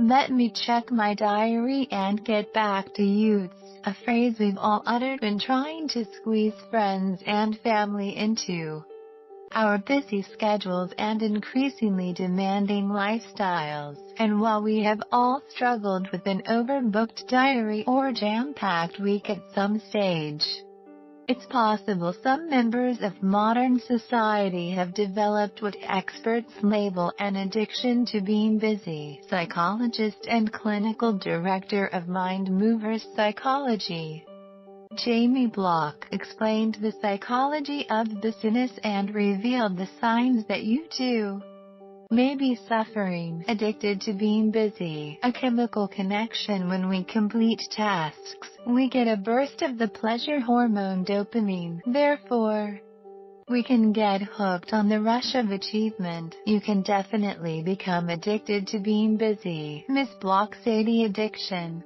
"Let me check my diary and get back to you," a phrase we've all uttered when trying to squeeze friends and family into our busy schedules and increasingly demanding lifestyles. And while we have all struggled with an overbooked diary or jam-packed week at some stage, it's possible some members of modern society have developed what experts label an addiction to being busy. Psychologist and clinical director of Mind Movers Psychology, Jamie Block, explained the psychology of busyness and revealed the signs that you too may be suffering. Addicted to being busy, a chemical connection. When we complete tasks, we get a burst of the pleasure hormone dopamine. Therefore, we can get hooked on the rush of achievement. You can definitely become addicted to being busy. Ms. Block said the addiction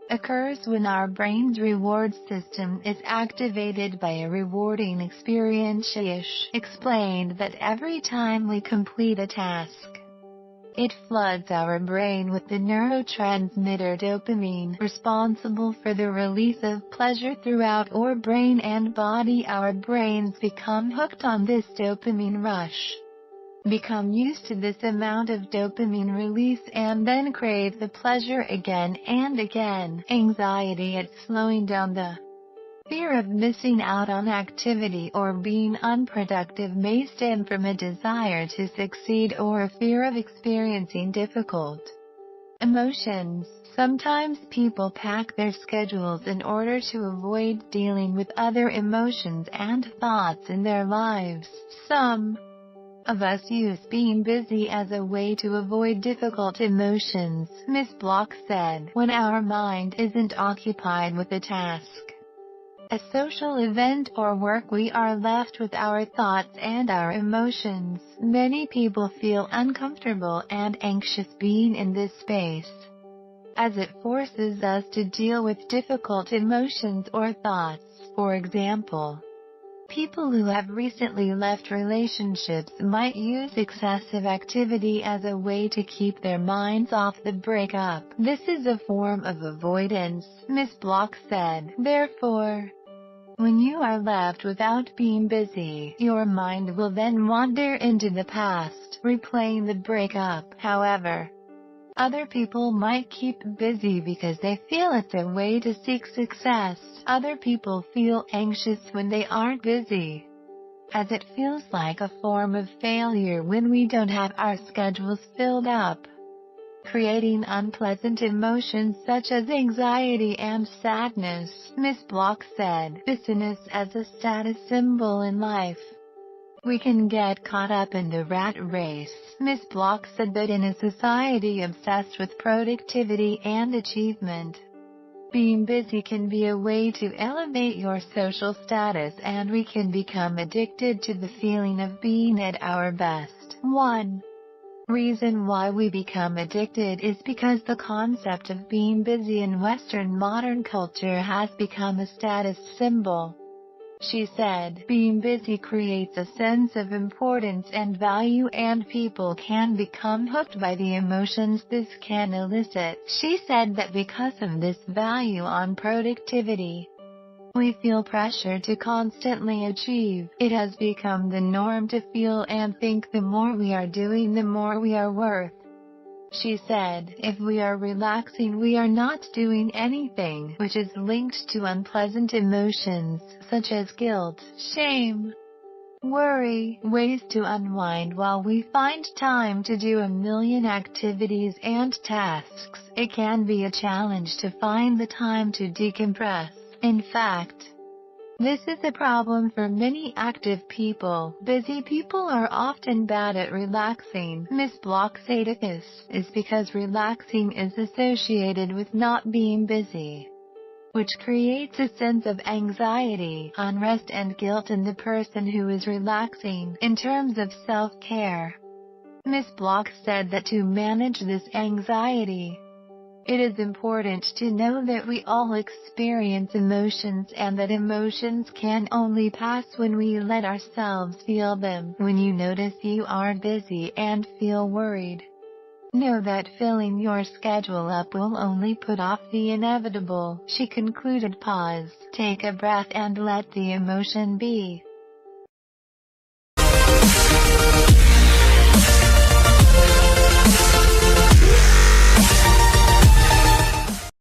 occurs when our brain's reward system is activated by a rewarding experience. She explained that every time we complete a task, it floods our brain with the neurotransmitter dopamine, responsible for the release of pleasure throughout our brain and body. Our brains become hooked on this dopamine rush, become used to this amount of dopamine release, and then crave the pleasure again and again. Anxiety at slowing down. The fear of missing out on activity or being unproductive may stem from a desire to succeed or a fear of experiencing difficult emotions. Sometimes people pack their schedules in order to avoid dealing with other emotions and thoughts in their lives. Some of us use being busy as a way to avoid difficult emotions, Ms. Block said. When our mind isn't occupied with a task, a social event, or work, we are left with our thoughts and our emotions. Many people feel uncomfortable and anxious being in this space, as it forces us to deal with difficult emotions or thoughts. For example, people who have recently left relationships might use excessive activity as a way to keep their minds off the breakup. This is a form of avoidance, Ms. Block said. Therefore, when you are left without being busy, your mind will then wander into the past, replaying the breakup. However, other people might keep busy because they feel it's a way to seek success. Other people feel anxious when they aren't busy, as it feels like a form of failure when we don't have our schedules filled up, creating unpleasant emotions such as anxiety and sadness. Ms. Block said, busyness as a status symbol in life. We can get caught up in the rat race. Ms. Block said that in a society obsessed with productivity and achievement, being busy can be a way to elevate your social status, and we can become addicted to the feeling of being at our best. One reason why we become addicted is because the concept of being busy in Western modern culture has become a status symbol. She said, being busy creates a sense of importance and value, and people can become hooked by the emotions this can elicit. She said that because of this value on productivity, we feel pressure to constantly achieve. It has become the norm to feel and think the more we are doing, the more we are worth. She said, if we are relaxing, we are not doing anything, which is linked to unpleasant emotions, such as guilt, shame, worry, ways to unwind. While we find time to do a million activities and tasks, it can be a challenge to find the time to decompress. In fact, this is a problem for many active people. Busy people are often bad at relaxing. Ms. Block said this is because relaxing is associated with not being busy, which creates a sense of anxiety, unrest, and guilt in the person who is relaxing. In terms of self-care, Ms. Block said that to manage this anxiety, it is important to know that we all experience emotions, and that emotions can only pass when we let ourselves feel them. When you notice you are busy and feel worried, Know that filling your schedule up will only put off the inevitable, she concluded. Pause, take a breath and let the emotion be.